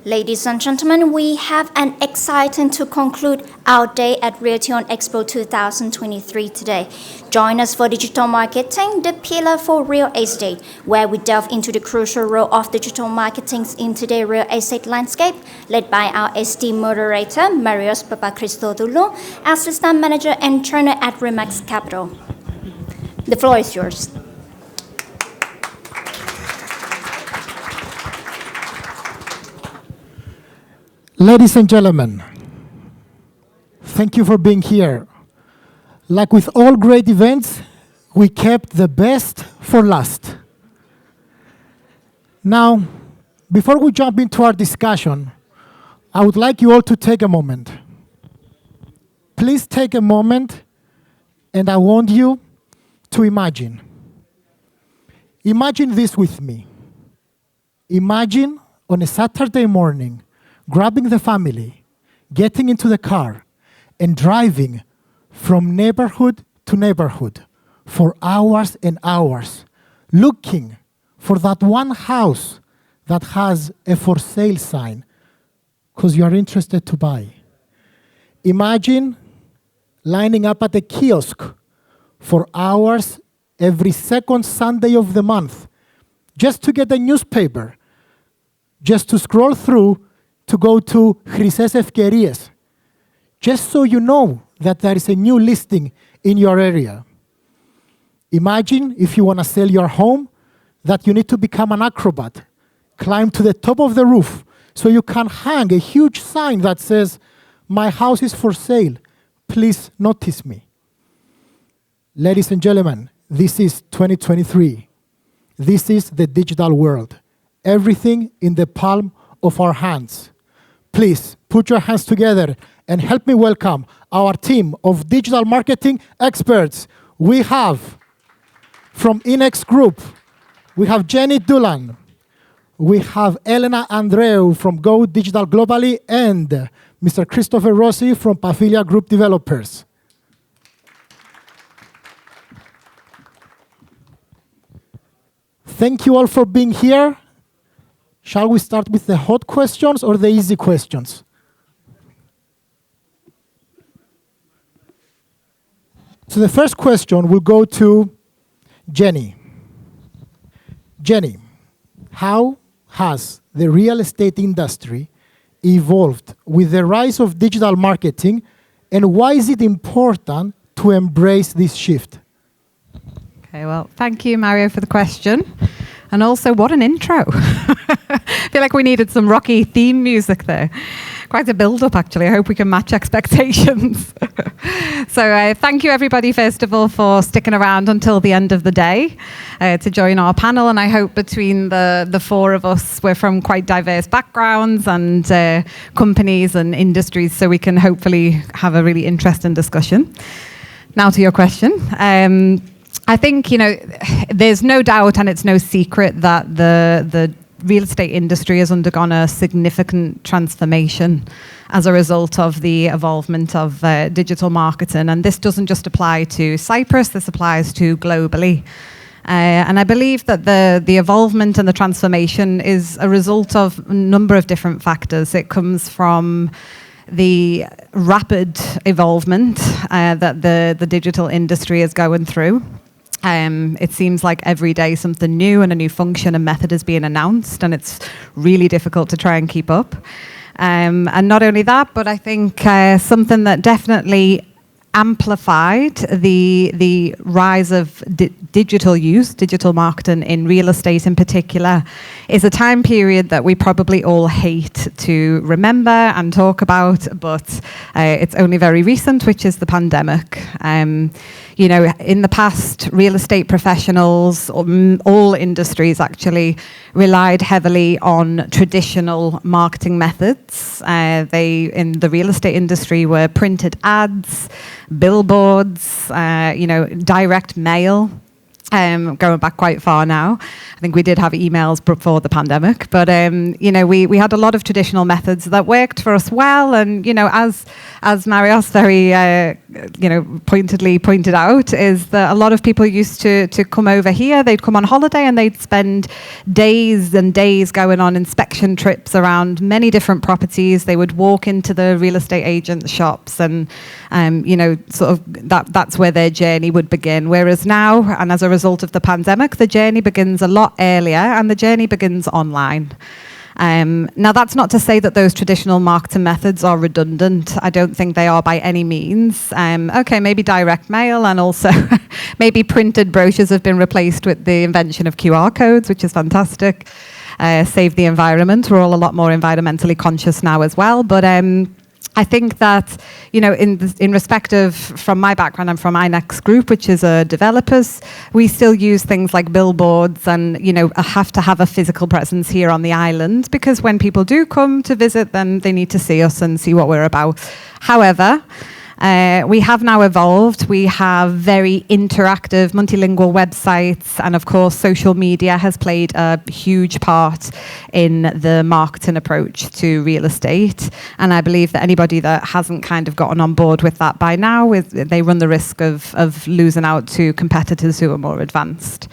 Ladies and gentlemen, we have an exciting to conclude our day at Realty on Expo 2023 today. Join us for Digital Marketing, the pillar for real estate, where we delve into the crucial role of digital marketing in today's real estate landscape, led by our esteemed moderator, Marius Papachristodoulou, Assistant Manager and Trainer at Remax Capital. The floor is yours. Ladies and gentlemen, thank you for being here. Like with all great events, we kept the best for last. Now, before we jump into our discussion, I would like you all to take a moment. Please take a moment, and I want you to imagine. Imagine this with me. Imagine on a Saturday morning, grabbing the family, getting into the car, and driving from neighborhood to neighborhood for hours and hours, looking for that one house that has a for sale sign because you are interested to buy. Imagine lining up at a kiosk for hours every second Sunday of the month just to get a newspaper, just to scroll through to go to Χρυσές Ευκαιρίες, just so you know that there is a new listing in your area. Imagine if you want to sell your home, that you need to become an acrobat, climb to the top of the roof, so you can hang a huge sign that says, "My house is for sale, please notice me." Ladies and gentlemen, this is 2023. This is the digital world. Everything in the palm of our hands. Please put your hands together and help me welcome our team of digital marketing experts. We have from Inex Group, we have Jenny Doolan, we have Elena Andreou from Go Digital Globally, and Mr. Christopher Rossi from Pafilia Group Developers. Thank you all for being here. Shall we start with the hot questions or the easy questions? So the first question will go to Jenny. Jenny, how has the real estate industry evolved with the rise of digital marketing, and why is it important to embrace this shift? Okay, well, thank you, Mario, for the question. And also, what an intro. I feel like we needed some Rocky theme music there. Quite a build-up, actually. I hope we can match expectations. So thank you, everybody, first of all, for sticking around until the end of the day to join our panel. And I hope between the four of us, we're from quite diverse backgrounds and companies and industries, so we can hopefully have a really interesting discussion. Now to your question. I think, there's no doubt and it's no secret that the real estate industry has undergone a significant transformation as a result of the evolvement of digital marketing. And this doesn't just apply to Cyprus, this applies to globally. And I believe that the evolvement and the transformation is a result of a number of different factors. It comes from the rapid evolvement that the digital industry is going through. It seems like every day something new and a new function and method is being announced, and it's really difficult to try and keep up. And not only that, but I think something that definitely amplified the rise of digital use, digital marketing in real estate in particular, is a time period that we probably all hate to remember and talk about, but it's only very recent, which is the pandemic. In the past, real estate professionals, all industries actually, relied heavily on traditional marketing methods. They, in the real estate industry, were printed ads, billboards, direct mail. going back quite far now. I think we did have emails before the pandemic, but we had a lot of traditional methods that worked for us well. And as Marios very pointedly pointed out, is that a lot of people used to come over here. They'd come on holiday and they'd spend days and days going on inspection trips around many different properties. They would walk into the real estate agent shops, and sort of that's where their journey would begin. Whereas now, and as a result of the pandemic, the journey begins a lot earlier, and the journey begins online. Now, that's not to say that those traditional marketing methods are redundant. I don't think they are by any means. Maybe direct mail, and also maybe printed brochures have been replaced with the invention of QR codes, which is fantastic. Save the environment. We're all a lot more environmentally conscious now as well. But I think that, in respect of, from my background, I'm from INEX Group, which is a developers. We still use things like billboards and, have to have a physical presence here on the island, because when people do come to visit, then they need to see us and see what we're about. However, we have now evolved. We have very interactive, multilingual websites, and of course, social media has played a huge part in the marketing approach to real estate. And I believe that anybody that hasn't kind of gotten on board with that by now, they run the risk of losing out to competitors who are more advanced.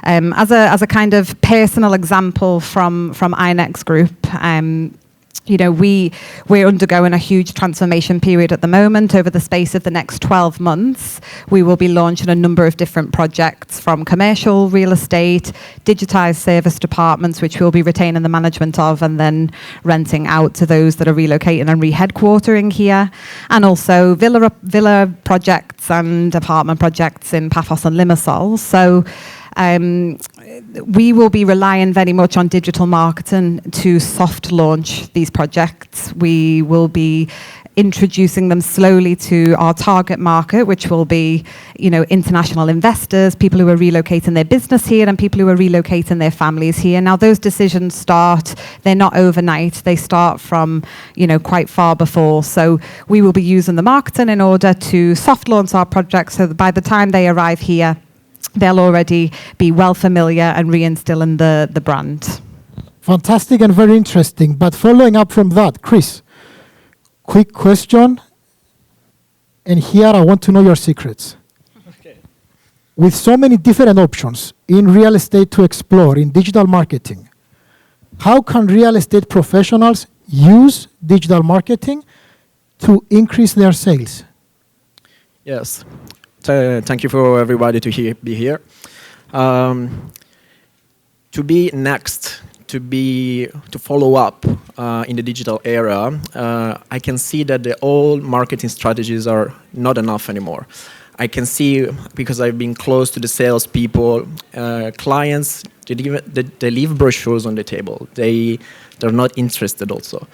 As a kind of personal example from INEX Group, we're undergoing a huge transformation period at the moment. Over the space of the next 12 months, we will be launching a number of different projects, from commercial real estate, digitised service departments, which we'll be retaining the management of and then renting out to those that are relocating and re-headquartering here, and also villa projects and apartment projects in Paphos and Limassol. So we will be relying very much on digital marketing to soft launch these projects. We will be introducing them slowly to our target market, which will be, international investors, people who are relocating their business here, and people who are relocating their families here. Now, those decisions they're not overnight. They start from, quite far before. So we will be using the marketing in order to soft launch our projects, so that by the time they arrive here, they'll already be well familiar and reinstilling the brand. Fantastic and very interesting. But following up from that, Chris, quick question. And here I want to know your secrets. Okay. With so many different options in real estate to explore in digital marketing, how can real estate professionals use digital marketing to increase their sales? Yes. Thank you for everybody to be here. To be next, to follow up in the digital era, I can see that the old marketing strategies are not enough anymore. I can see, because I've been close to the salespeople, clients, they leave brochures on the table. They're not interested also.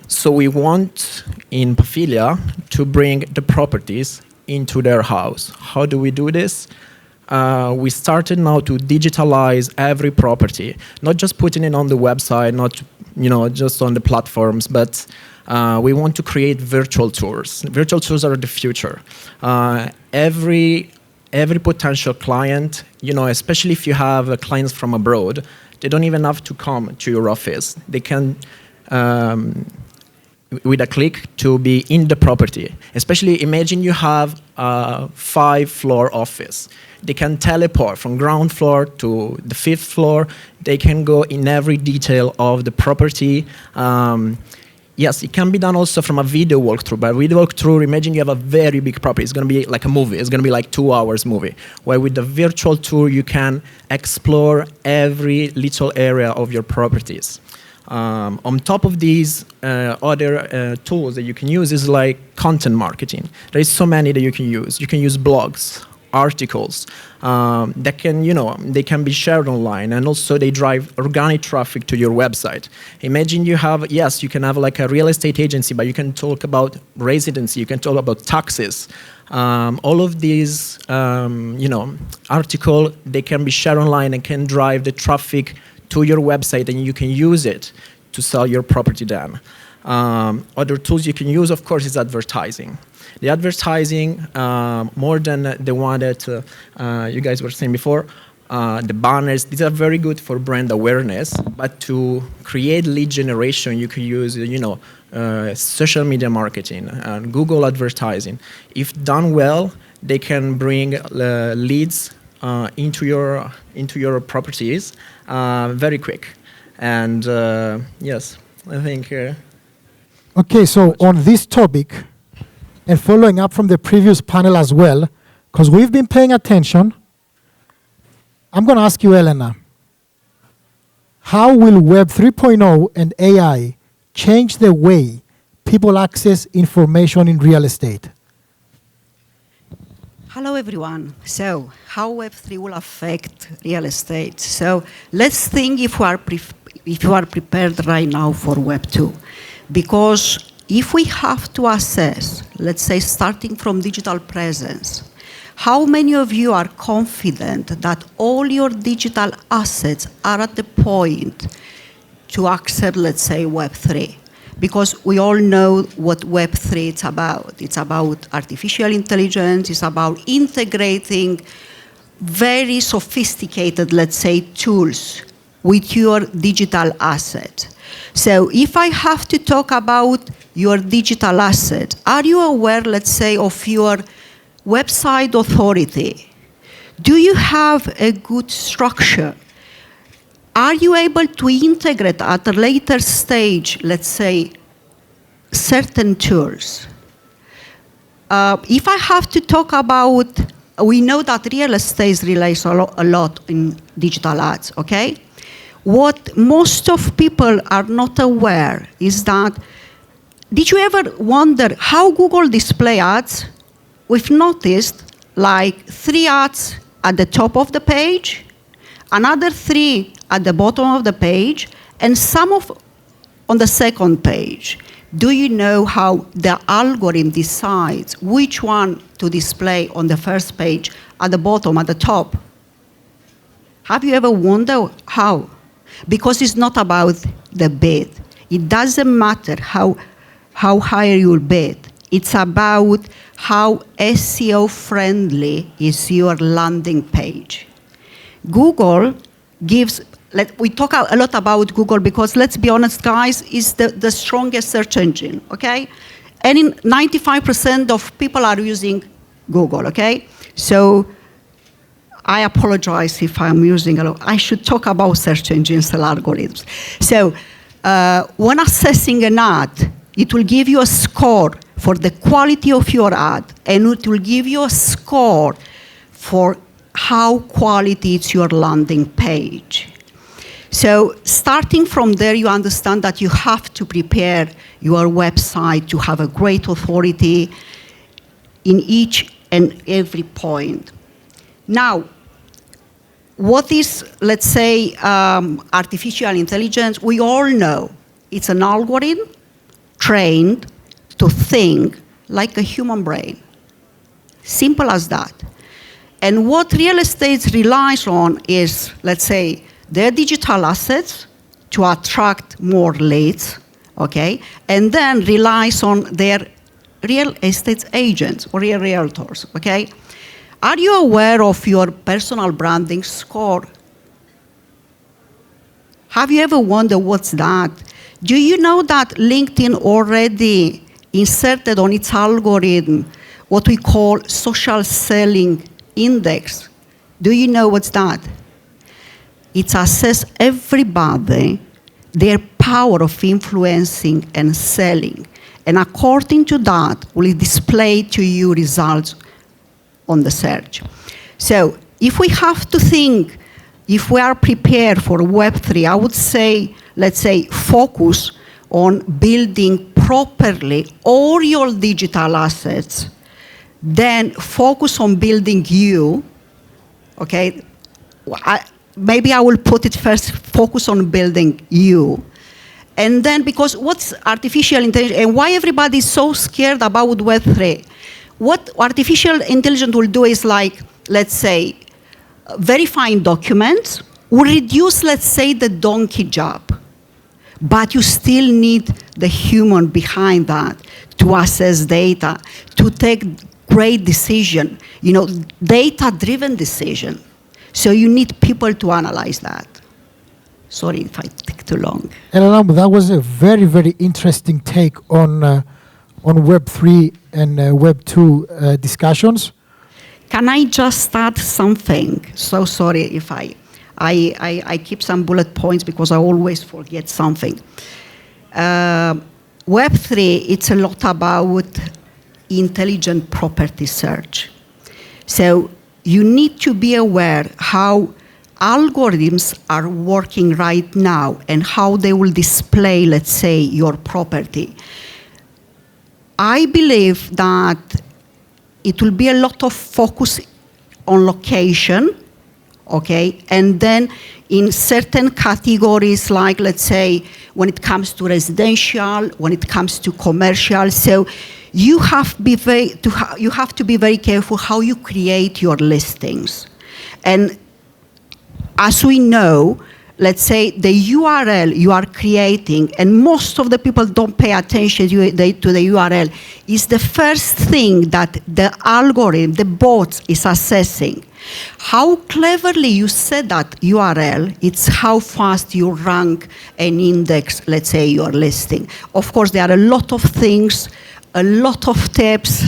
So we want in Pafilia to bring the properties into their house. How do we do this? We started now to digitalize every property, not just putting it on the website, not just on the platforms, but we want to create virtual tours. Virtual tours are the future. Every potential client, especially if you have clients from abroad, they don't even have to come to your office. They can with a click to be in the property. Especially imagine you have a 5-floor office. They can teleport from ground floor to the 5th floor. They can go in every detail of the property. Yes, it can be done also from a video walkthrough. But video walkthrough, imagine you have a very big property. It's going to be like a movie. It's going to be like 2 hours movie. Where with the virtual tour, you can explore every little area of your properties. On top of these, other tools that you can use is like content marketing. There is so many that you can use. You can use blogs, articles that can, they can be shared online, and also they drive organic traffic to your website. Imagine you can have like a real estate agency, but you can talk about residency, you can talk about taxes. All of these, article, they can be shared online and can drive the traffic to your website, and you can use it to sell your property then. Other tools you can use, of course, is advertising. The advertising, more than the one that you guys were saying before, the banners, these are very good for brand awareness, but to create lead generation, you can use, social media marketing and Google advertising. If done well, they can bring leads into your properties very quick. And yes, I think. Okay, so on this topic, and following up from the previous panel as well, because we've been paying attention, I'm going to ask you, Elena, how will Web 3.0 and AI change the way people access information in real estate? Hello, everyone. So, how Web3 will affect real estate? So, let's think if you are prepared right now for Web2. Because if we have to assess, let's say, starting from digital presence, how many of you are confident that all your digital assets are at the point to access, let's say, Web3? Because we all know what Web3 is about. It's about artificial intelligence. It's about integrating very sophisticated, let's say, tools with your digital asset. So if I have to talk about your digital asset, are you aware, let's say, of your website authority? Do you have a good structure? Are you able to integrate at a later stage, let's say, certain tools? If I have to talk about, we know that real estate relies a lot in digital ads, okay? What most of people are not aware is that, did you ever wonder how Google display ads? We've noticed like 3 ads at the top of the page, another 3 at the bottom of the page, and some on the second page. Do you know how the algorithm decides which one to display on the first page, at the bottom, at the top? Have you ever wondered how? Because it's not about the bid. It doesn't matter how high you bid. It's about how SEO friendly is your landing page. Google gives, we talk a lot about Google because, let's be honest, guys, it's the strongest search engine, okay? And 95% of people are using Google, okay? So I apologize if I'm using a lot. I should talk about search engines and algorithms. So when assessing an ad, it will give you a score for the quality of your ad, and it will give you a score for how quality is your landing page. So starting from there, you understand that you have to prepare your website to have a great authority in each and every point. Now, what is, let's say, artificial intelligence? We all know it's an algorithm trained to think like a human brain. Simple as that. And what real estate relies on is, let's say, their digital assets to attract more leads, okay? And then relies on their real estate agents or real realtors, okay? Are you aware of your personal branding score? Have you ever wondered what's that? Do you know that LinkedIn already inserted on its algorithm what we call social selling index? Do you know what's that? It assesses everybody, their power of influencing and selling. And according to that, will display to you results on the search. So if we have to think, if we are prepared for Web3, I would say, let's say, focus on building properly all your digital assets, then focus on building you, okay? Maybe I will put it first, focus on building you. And then, because what's artificial intelligence, and why everybody is so scared about Web3? What artificial intelligence will do is like, let's say, verifying documents, will reduce, let's say, the donkey job. But you still need the human behind that to assess data, to take great decision, data-driven decision. So you need people to analyze that. Sorry if I take too long. Elena, that was a very, very interesting take on Web3 and Web2 discussions. Can I just add something? So sorry if I keep some bullet points because I always forget something. Web3, it's a lot about intelligent property search. So you need to be aware how algorithms are working right now and how they will display, let's say, your property. I believe that it will be a lot of focus on location, okay? And then in certain categories, like let's say, when it comes to residential, when it comes to commercial, so you have to be very careful how you create your listings. And as we know, let's say the URL you are creating, and most of the people don't pay attention to the URL, is the first thing that the algorithm, the bot is assessing. How cleverly you set that URL, it's how fast you rank and index, let's say, your listing. Of course, there are a lot of things, a lot of tips.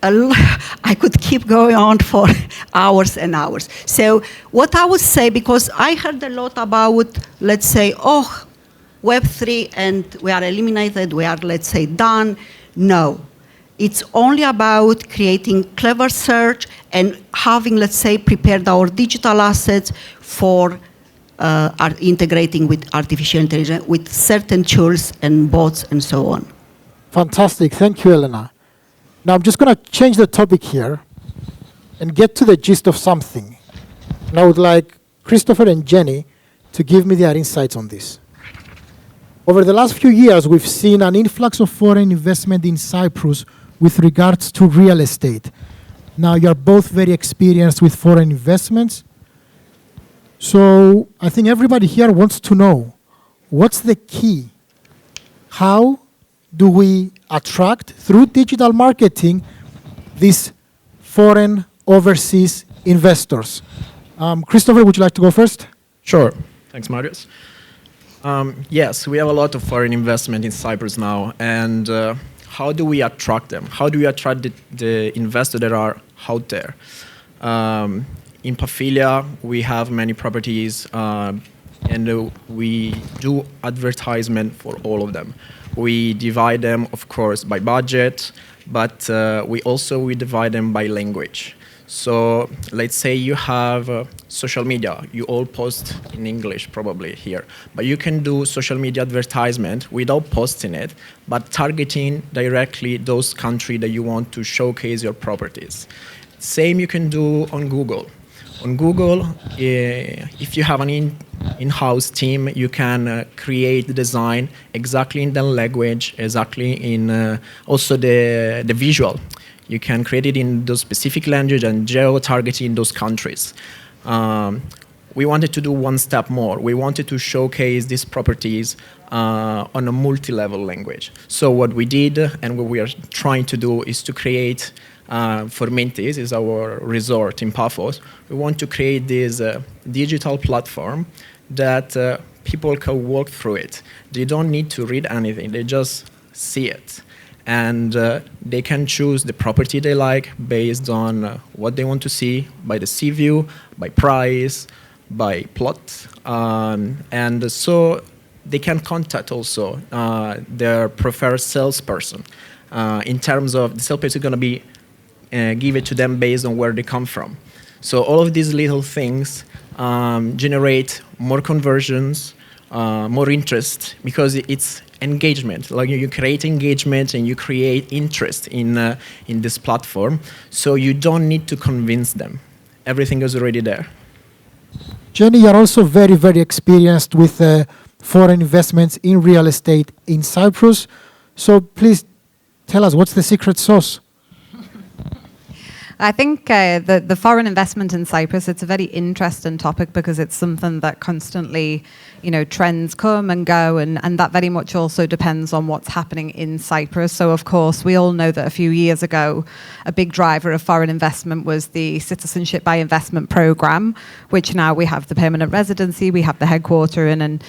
I could keep going on for hours and hours. So what I would say, because I heard a lot about, let's say, Web3 and we are eliminated, we are, let's say, done. No, it's only about creating clever search and having, let's say, prepared our digital assets for integrating with artificial intelligence, with certain tools and bots and so on. Fantastic. Thank you, Elena. Now I'm just going to change the topic here and get to the gist of something. And I would like Christopher and Jenny to give me their insights on this. Over the last few years, we've seen an influx of foreign investment in Cyprus with regards to real estate. Now you're both very experienced with foreign investments. So I think everybody here wants to know, what's the key? How do we attract, through digital marketing, these foreign overseas investors? Christopher, would you like to go first? Sure. Thanks, Marius. Yes, we have a lot of foreign investment in Cyprus now. And how do we attract them? How do we attract the investors that are out there? In Pafilia, we have many properties, and we do advertisement for all of them. We divide them, of course, by budget, but we divide them by language. So let's say you have social media. You all post in English probably here, but you can do social media advertisement without posting it, but targeting directly those countries that you want to showcase your properties. Same you can do on Google. On Google, if you have an in-house team, you can create the design exactly in the language, exactly in also the visual. You can create it in those specific language and geo-targeting those countries. We wanted to do one step more. We wanted to showcase these properties on a multi-level language. So what we did and what we are trying to do is to create for Mintis, is our resort in Paphos. We want to create this digital platform that people can walk through it. They don't need to read anything, they just see it. And they can choose the property they like based on what they want to see, by the sea view, by price, by plot. And so they can contact also their preferred salesperson. In terms of the salesperson is going to be give it to them based on where they come from. So all of these little things generate more conversions, more interest, because it's engagement. Like you create engagement and you create interest in this platform. So you don't need to convince them. Everything is already there. Jenny, you're also very, very experienced with foreign investments in real estate in Cyprus. So please tell us, what's the secret sauce? I think the foreign investment in Cyprus, it's a very interesting topic because it's something that constantly, trends come and go, and that very much also depends on what's happening in Cyprus. So, of course, we all know that a few years ago, a big driver of foreign investment was the Citizenship by Investment program, which now we have the permanent residency, we have the headquartering, and,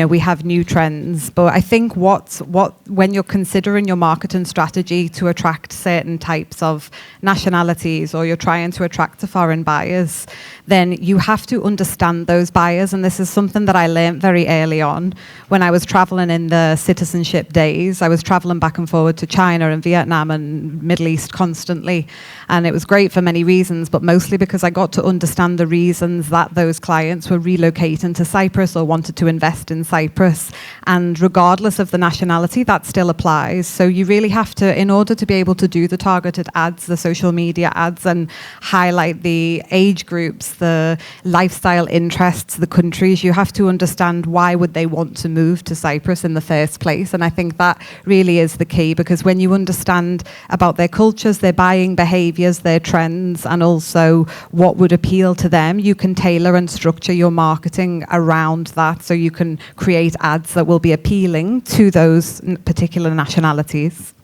we have new trends. But I think when you're considering your marketing strategy to attract certain types of nationalities, or you're trying to attract the foreign buyers, then you have to understand those buyers. And this is something that I learned very early on when I was traveling in the citizenship days. I was traveling back and forward to China and Vietnam and Middle East constantly. And it was great for many reasons, but mostly because I got to understand the reasons that those clients were relocating to Cyprus or wanted to invest in Cyprus. And regardless of the nationality, that still applies. So you really have to, in order to be able to do the targeted ads, the social media ads, and highlight the age groups, the lifestyle interests, the countries, you have to understand why would they want to move to Cyprus in the first place. And I think that really is the key, because when you understand about their cultures, their buying behaviors, their trends, and also what would appeal to them, you can tailor and structure your marketing around that, so you can create ads that will be appealing to those particular nationalities.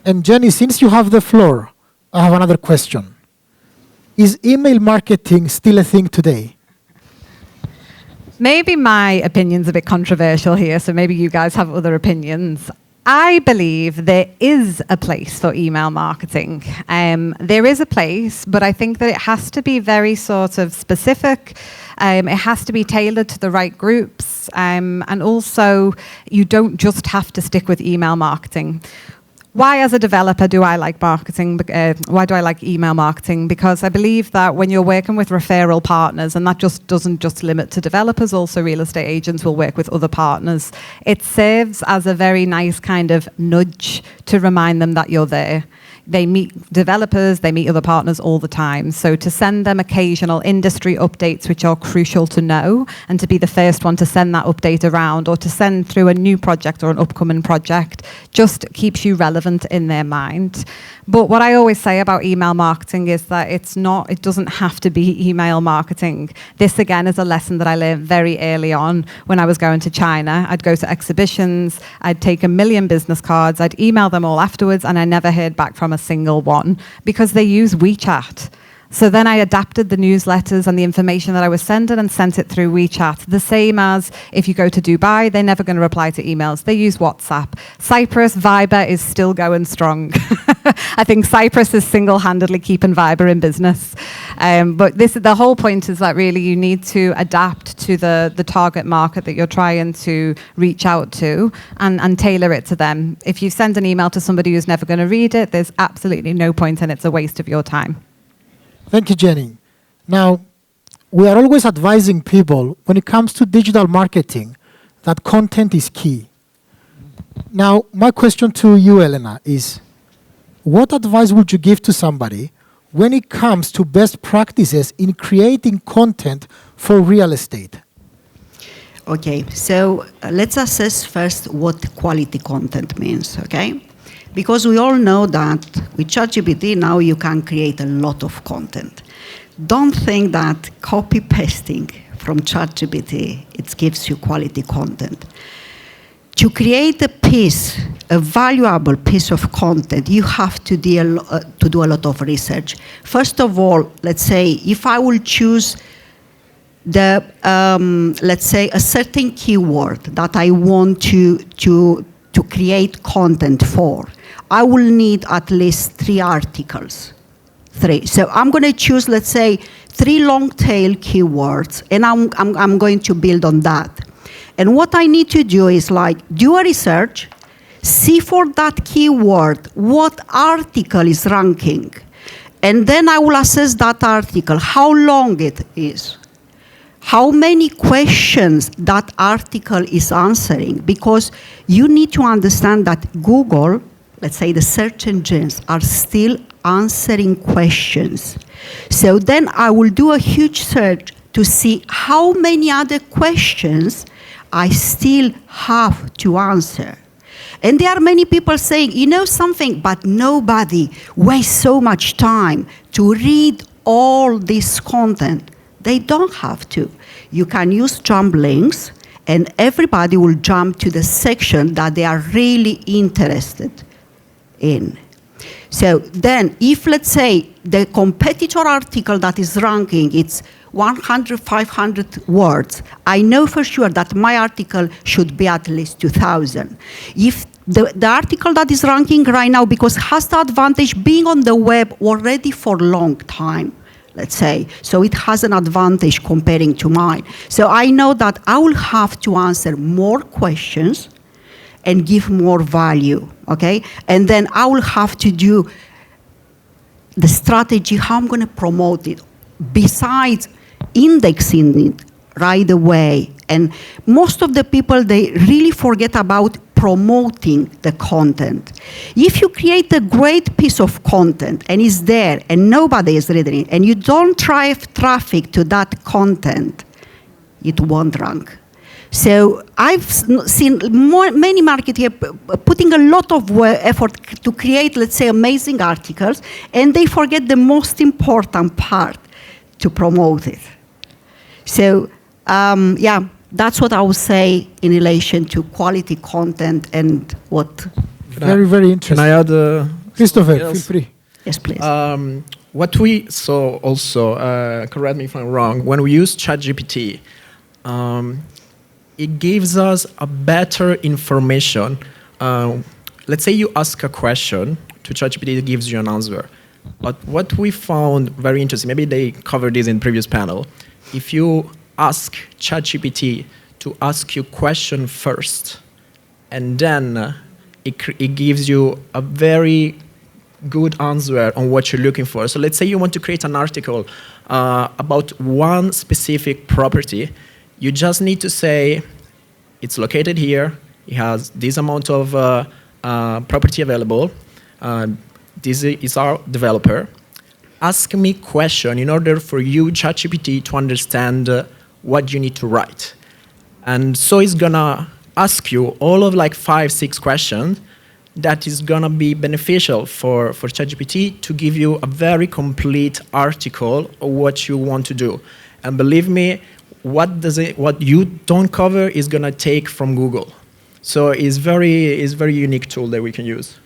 And Jenny, since you have the floor, I have another question. Is email marketing still a thing today? Maybe my opinion's a bit controversial here, so maybe you guys have other opinions. I believe there is a place for email marketing. There is a place, but I think that it has to be very sort of specific. It has to be tailored to the right groups. And also, you don't just have to stick with email marketing. Why, as a developer, do I like marketing? Why do I like email marketing? Because I believe that when you're working with referral partners, and that doesn't just limit to developers, also real estate agents will work with other partners, it serves as a very nice kind of nudge to remind them that you're there. They meet developers, they meet other partners all the time. So to send them occasional industry updates, which are crucial to know, and to be the first one to send that update around, or to send through a new project or an upcoming project, just keeps you relevant in their mind. But what I always say about email marketing is that it doesn't have to be email marketing. This again is a lesson that I learned very early on when I was going to China. I'd go to exhibitions, I'd take 1 million business cards, I'd email them all afterwards, and I never heard back from a single one, because they use WeChat. So then I adapted the newsletters and the information that I was sending and sent it through WeChat. The same as if you go to Dubai, they're never going to reply to emails. They use WhatsApp. Cyprus, Viber is still going strong. I think Cyprus is single-handedly keeping Viber in business. But the whole point is that really you need to adapt to the target market that you're trying to reach out to, and tailor it to them. If you send an email to somebody who's never going to read it, there's absolutely no point, and it's a waste of your time. Thank you, Jenny. Now, we are always advising people when it comes to digital marketing that content is key. Now, my question to you, Elena, is what advice would you give to somebody when it comes to best practices in creating content for real estate? Okay, so let's assess first what quality content means, okay? Because we all know that with ChatGPT now you can create a lot of content. Don't think that copy-pasting from ChatGPT, it gives you quality content. To create a valuable piece of content, you have to do a lot of research. First of all, let's say if I will choose let's say a certain keyword that I want to create content for, I will need at least 3 articles. 3. So I'm going to choose, let's say, 3 long tail keywords, and I'm going to build on that. And what I need to do is do a research, see for that keyword what article is ranking, and then I will assess that article, how long it is, how many questions that article is answering, because you need to understand that Google, let's say the search engines, are still answering questions. So then I will do a huge search to see how many other questions I still have to answer. And there are many people saying, you know something, but nobody wastes so much time to read all this content. They don't have to. You can use jump links, and everybody will jump to the section that they are really interested in. So then, if let's say the competitor article that is ranking, it's 100, 500 words, I know for sure that my article should be at least 2,000. If the article that is ranking right now, because has the advantage being on the web already for a long time, let's say, so it has an advantage comparing to mine. So I know that I will have to answer more questions and give more value, okay? And then I will have to do the strategy, how I'm gonna promote it, besides indexing it right away. And most of the people, they really forget about promoting the content. If you create a great piece of content and it's there and nobody is reading it, and you don't drive traffic to that content, it won't rank. So I've seen many marketers putting a lot of effort to create, let's say, amazing articles, and they forget the most important part, to promote it. So, yeah, that's what I would say in relation to quality content and what... Very, very interesting. Can I add... Christopher, else? feel free. Yes, please. What we saw also, correct me if I'm wrong, when we use ChatGPT, it gives us a better information. Let's say you ask a question to ChatGPT, it gives you an answer. But what we found very interesting, maybe they covered this in previous panel, if you ask ChatGPT to ask you question first, and then it gives you a very good answer on what you're looking for. So let's say you want to create an article about one specific property. You just need to say, it's located here, it has this amount of property available, this is our developer. Ask me question in order for you, ChatGPT, to understand what you need to write. And so it's gonna ask you all of like 5, 6 questions that is gonna be beneficial for ChatGPT to give you a very complete article of what you want to do. And believe me, what you don't cover is gonna take from Google. So it's very unique tool that we can use.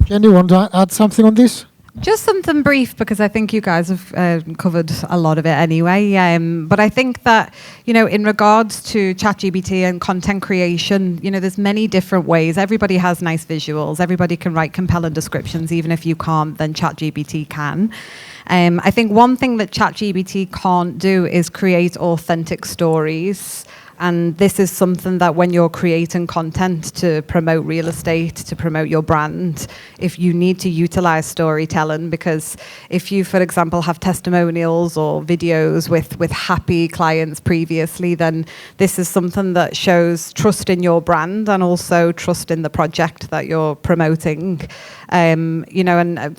Jenny, want to add something on this? Just something brief, because I think you guys have covered a lot of it anyway. But I think that, you know, in regards to ChatGPT and content creation, you know, there's many different ways. Everybody has nice visuals. Everybody can write compelling descriptions. Even if you can't, then ChatGPT can. I think one thing that ChatGPT can't do is create authentic stories. And this is something that when you're creating content to promote real estate, to promote your brand, if you need to utilize storytelling, because if you, for example, have testimonials or videos with happy clients previously, then this is something that shows trust in your brand and also trust in the project that you're promoting. You know, and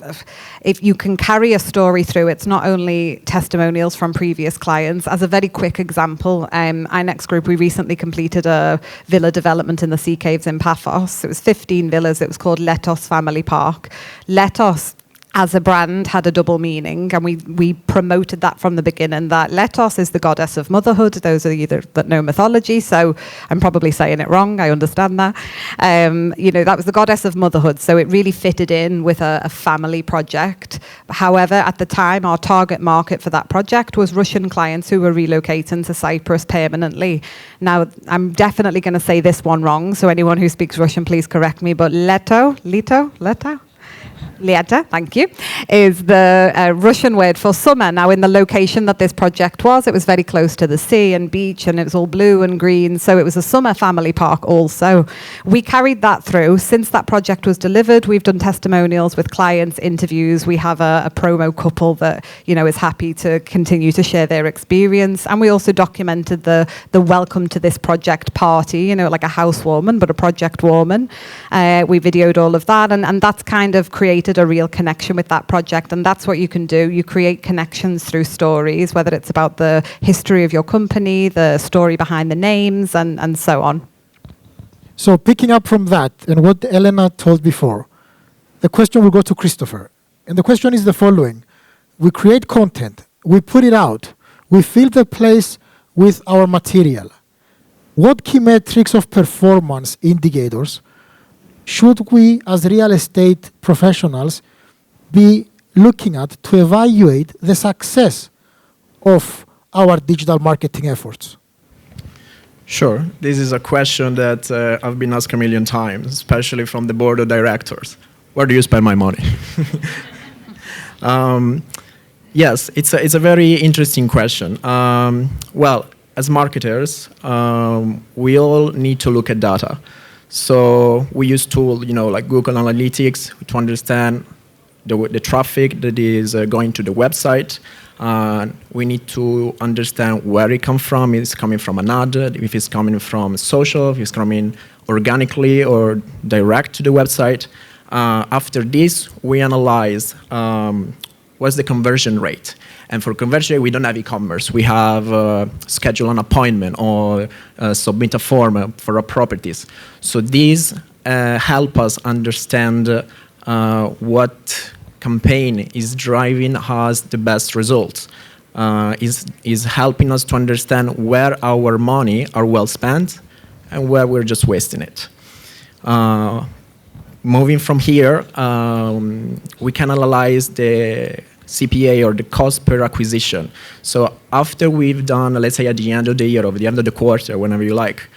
if you can carry a story through, it's not only testimonials from previous clients. As a very quick example, iNext Group, we recently completed a villa development in the Sea Caves in Paphos. It was 15 villas. It was called Letos Family Park. Letos, as a brand, had a double meaning, and we promoted that from the beginning, that Letos is the goddess of motherhood. Those of you that know mythology, so I'm probably saying it wrong, I understand that. You know, that was the goddess of motherhood, so it really fitted in with a family project. However, at the time, our target market for that project was Russian clients who were relocating to Cyprus permanently. Now, I'm definitely going to say this one wrong, so anyone who speaks Russian, please correct me, but Leto? Lieta, thank you, is the Russian word for summer. Now, in the location that this project was, it was very close to the sea and beach, and it was all blue and green, so it was a summer family park also. We carried that through. Since that project was delivered, we've done testimonials with clients, interviews. We have a promo couple that, you know, is happy to continue to share their experience, and we also documented the welcome to this project party, you know, like a housewarming, but a project warming. We videoed all of that, and that's kind of created a real connection with that project. And that's what you can do. You create connections through stories, whether it's about the history of your company, the story behind the names, and so on. So picking up from that and what Elena told before, the question will go to Christopher. And the question is the following. We create content, we put it out, we fill the place with our material. What key metrics of performance indicators should we as real estate professionals be looking at to evaluate the success of our digital marketing efforts? Sure. This is a question that I've been asked a million times, especially from the board of directors. Where do you spend my money? Yes, it's a very interesting question. Well, as marketers, we all need to look at data. So we use tools, like Google Analytics to understand the traffic that is going to the website. We need to understand where it comes from. Is it coming from an ad? If it's coming from social, if it's coming organically or direct to the website. After this, we analyze what's the conversion rate. And for conversion rate, we don't have e-commerce. We have schedule an appointment or submit a form for our properties. So these help us understand what campaign is driving us the best results. Is helping us to understand where our money are well spent and where we're just wasting it. Moving from here, we can analyze the CPA or the cost per acquisition. So after we've done, let's say at the end of the year or the end of the quarter, whenever you like,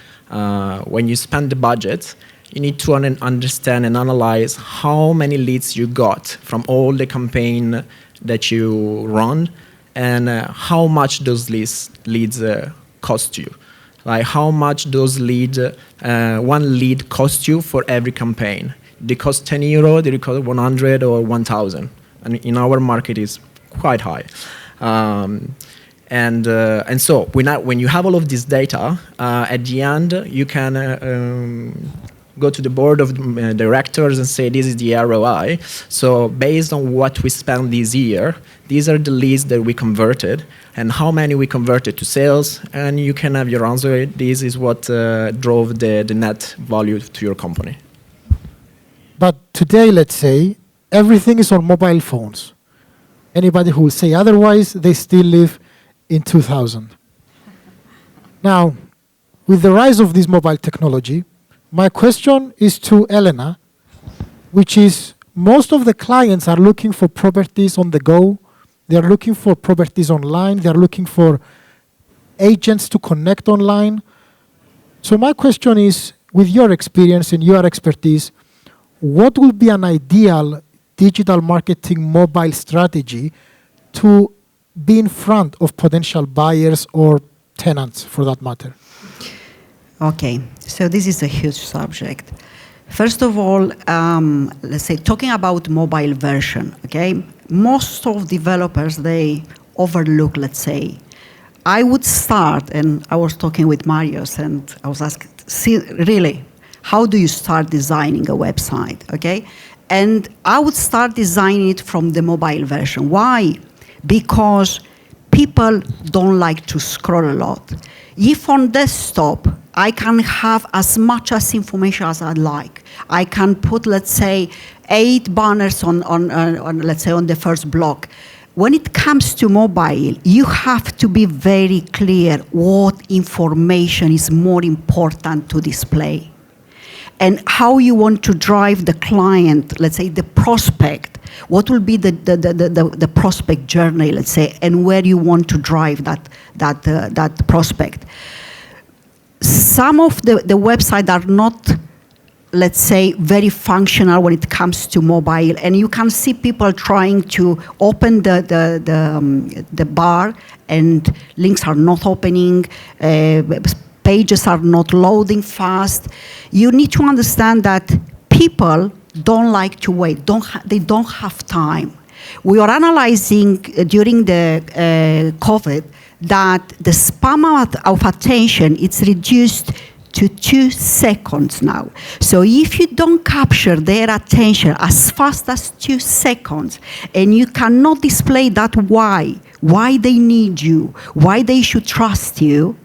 when you spend the budget, you need to understand and analyze how many leads you got from all the campaign that you run and how much those leads cost you. Like how much those one lead costs you for every campaign. They cost 10 euro, they cost 100 or 1,000. And in our market, it's quite high. And so when you have all of this data, at the end, you can go to the board of directors and say, this is the ROI. So based on what we spent this year, these are the leads that we converted and how many we converted to sales. And you can have your answer. This is what drove the net value to your company. But today, let's say, everything is on mobile phones. Anybody who will say otherwise, they still live in 2000. Now, with the rise of this mobile technology, my question is to Elena, which is most of the clients are looking for properties on the go. They are looking for properties online. They are looking for agents to connect online. So my question is, with your experience and your expertise, what would be an ideal digital marketing mobile strategy to be in front of potential buyers or tenants, for that matter? Okay, so this is a huge subject. First of all, let's say talking about mobile version, okay? Most of developers, they overlook, let's say. I would start, and I was talking with Marius, and I was asking, see, really, how do you start designing a website, okay? And I would start designing it from the mobile version. Why? Because people don't like to scroll a lot. If on desktop, I can have as much as information as I like. I can put, let's say, 8 banners on let's say, on the first block. When it comes to mobile, you have to be very clear what information is more important to display and how you want to drive the client, let's say the prospect. What will be the prospect journey, let's say, and where you want to drive that prospect. Some of the websites are not, let's say, very functional when it comes to mobile, and you can see people trying to open the bar, and links are not opening, pages are not loading fast. You need to understand that people don't like to wait. They don't have time. We are analyzing during the COVID that the span of attention is reduced to 2 seconds now. So if you don't capture their attention as fast as 2 seconds, and you cannot display that why they need you, why they should trust you,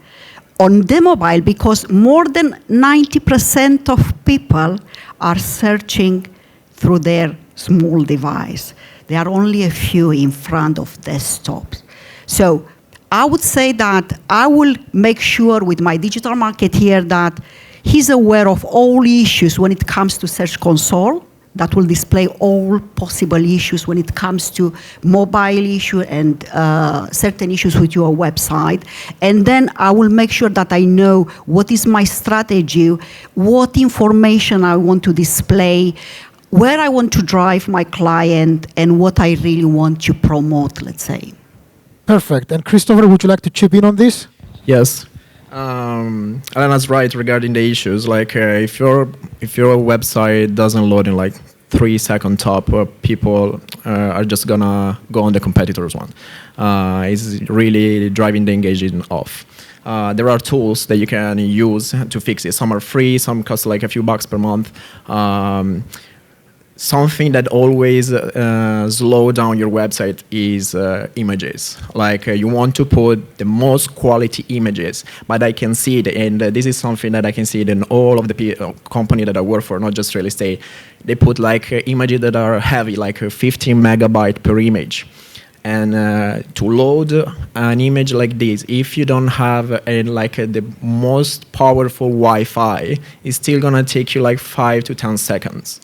on the mobile, because more than 90% of people are searching through their small device. There are only a few in front of desktops. So I would say that I will make sure with my digital marketeer that he's aware of all issues when it comes to Search Console, that will display all possible issues when it comes to mobile issue and certain issues with your website. And then I will make sure that I know what is my strategy, what information I want to display, where I want to drive my client, and what I really want to promote, let's say. Perfect. And Christopher, would you like to chip in on this? Yes. Elena's right regarding the issues. Like if your website doesn't load in like 3 seconds top, people are just gonna go on the competitors one. It's really driving the engagement off. There are tools that you can use to fix it. Some are free, some cost like a few bucks per month. Something that always slow down your website is images. Like you want to put the most quality images, but I can see it, and this is something that I can see it in all of the company that I work for, not just real estate. They put like images that are heavy, like 15 megabyte per image. And to load an image like this, if you don't have the most powerful Wi-Fi, it's still gonna take you like 5 to 10 seconds.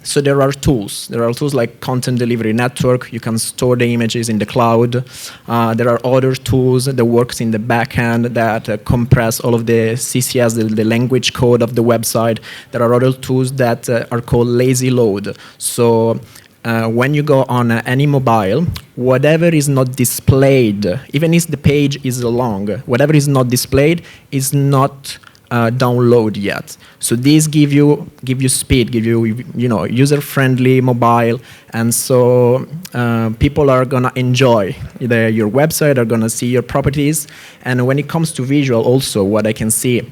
So there are tools. There are tools like Content Delivery Network. You can store the images in the cloud. There are other tools that works in the backend that compress all of the CCS, the language code of the website. There are other tools that are called lazy load. So when you go on any mobile, whatever is not displayed, even if the page is long, whatever is not displayed is not download yet. So these give you speed, give you user-friendly mobile, and so people are gonna enjoy your website, are gonna see your properties. And when it comes to visual, also what I can see,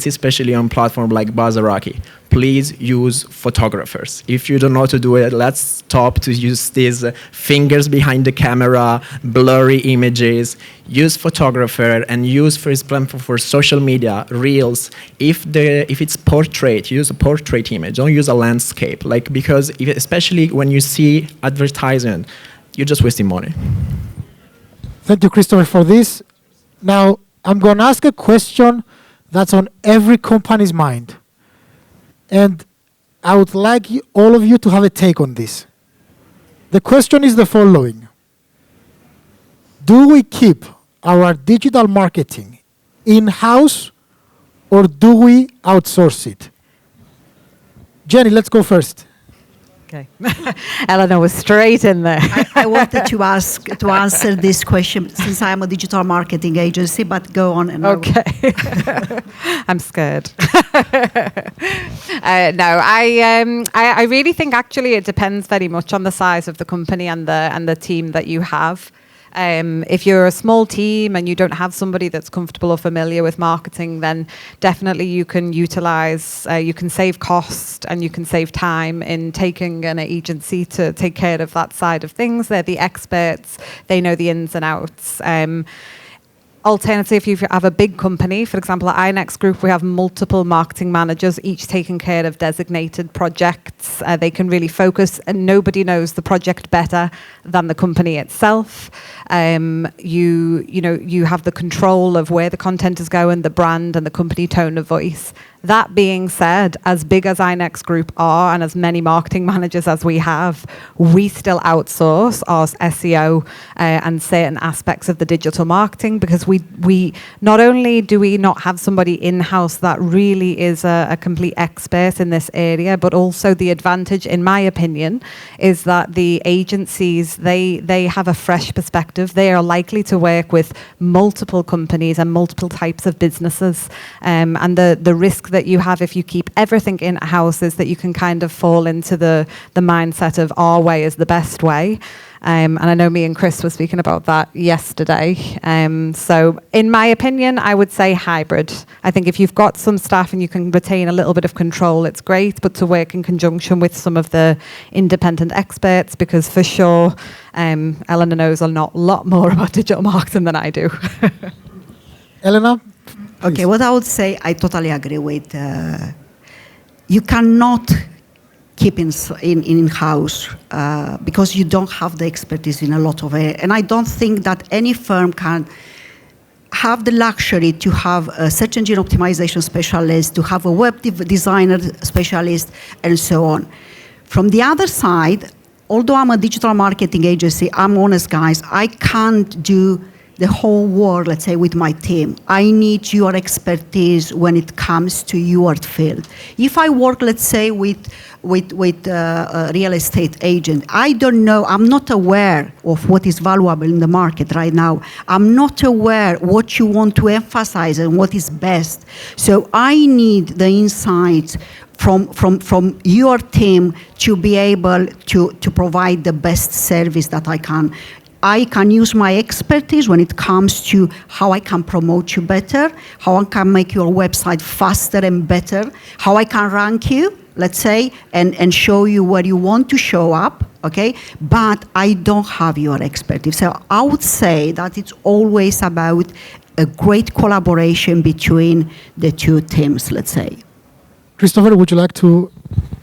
especially on platforms like Bazaraki, please use photographers. If you don't know how to do it, let's stop to use these fingers behind the camera, blurry images. Use photographer and use, for example, for social media, reels. If it's portrait, use a portrait image. Don't use a landscape, because especially when you see advertisement, you're just wasting money. Thank you, Christopher, for this. Now, I'm going to ask a question that's on every company's mind. And I would like all of you to have a take on this. The question is the following. Do we keep our digital marketing in-house or do we outsource it? Jenny, let's go first. Okay. Elena was straight in there. I wanted to answer this question since I am a digital marketing agency, but go on. And okay. I'm scared. No, I really think actually it depends very much on the size of the company and the team that you have. If you're a small team and you don't have somebody that's comfortable or familiar with marketing, then definitely you can utilize, you can save cost and you can save time in taking an agency to take care of that side of things. They're the experts. They know the ins and outs. Alternatively, if you have a big company, for example, at iNext Group, we have multiple marketing managers, each taking care of designated projects. They can really focus, and nobody knows the project better than the company itself. You have the control of where the content is going, the brand and the company tone of voice. That being said, as big as iNext Group are and as many marketing managers as we have, we still outsource our SEO and certain aspects of the digital marketing because we not only do we not have somebody in-house that really is a complete expert in this area, but also the advantage, in my opinion, is that the agencies, they have a fresh perspective. They are likely to work with multiple companies and multiple types of businesses. And the risk that you have if you keep everything in-house is that you can kind of fall into the mindset of our way is the best way. And I know me and Chris were speaking about that yesterday. So in my opinion, I would say hybrid. I think if you've got some staff and you can retain a little bit of control, it's great, but to work in conjunction with some of the independent experts, because for sure, Elena knows a lot more about digital marketing than I do. Elena? Okay, Please. what I would say, I totally agree with. You cannot keep in-house because you don't have the expertise in a lot of it. And I don't think that any firm can have the luxury to have a search engine optimization specialist, to have a web designer specialist, and so on. From the other side, although I'm a digital marketing agency, I'm honest, guys, I can't do the whole world, let's say, with my team. I need your expertise when it comes to your field. If I work, let's say, with a real estate agent, I don't know, I'm not aware of what is valuable in the market right now. I'm not aware what you want to emphasize and what is best. So I need the insights from your team to be able to provide the best service that I can. I can use my expertise when it comes to how I can promote you better, how I can make your website faster and better, how I can rank you, let's say, and show you where you want to show up, okay? But I don't have your expertise. So I would say that it's always about a great collaboration between the two teams, let's say. Christopher, would you like to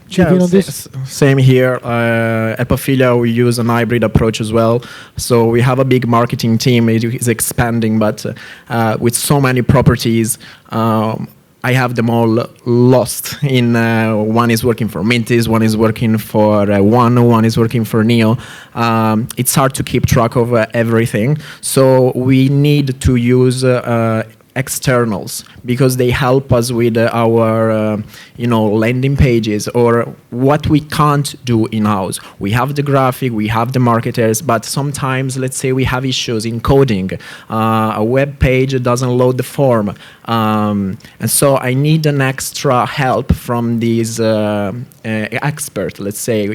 chip in on this? Same here. At Pafilia, we use an hybrid approach as well. So we have a big marketing team. It is expanding, but with so many properties, I have them all lost. One is working for Mintis, one is working for one is working for Neo. It's hard to keep track of everything. So we need to use externals because they help us with our landing pages or what we can't do in-house. We have the graphic, we have the marketers, but sometimes, let's say, we have issues in coding. A web page doesn't load the form, and so I need an extra help from these experts, let's say,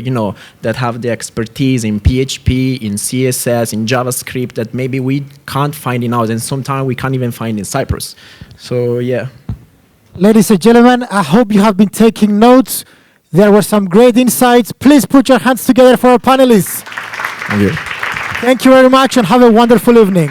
that have the expertise in PHP, in CSS, in JavaScript that maybe we can't find in-house, and sometimes we can't even find in Cyprus. So yeah. Ladies and gentlemen, I hope you have been taking notes. There were some great insights. Please put your hands together for our panelists. Thank you. Thank you very much and have a wonderful evening.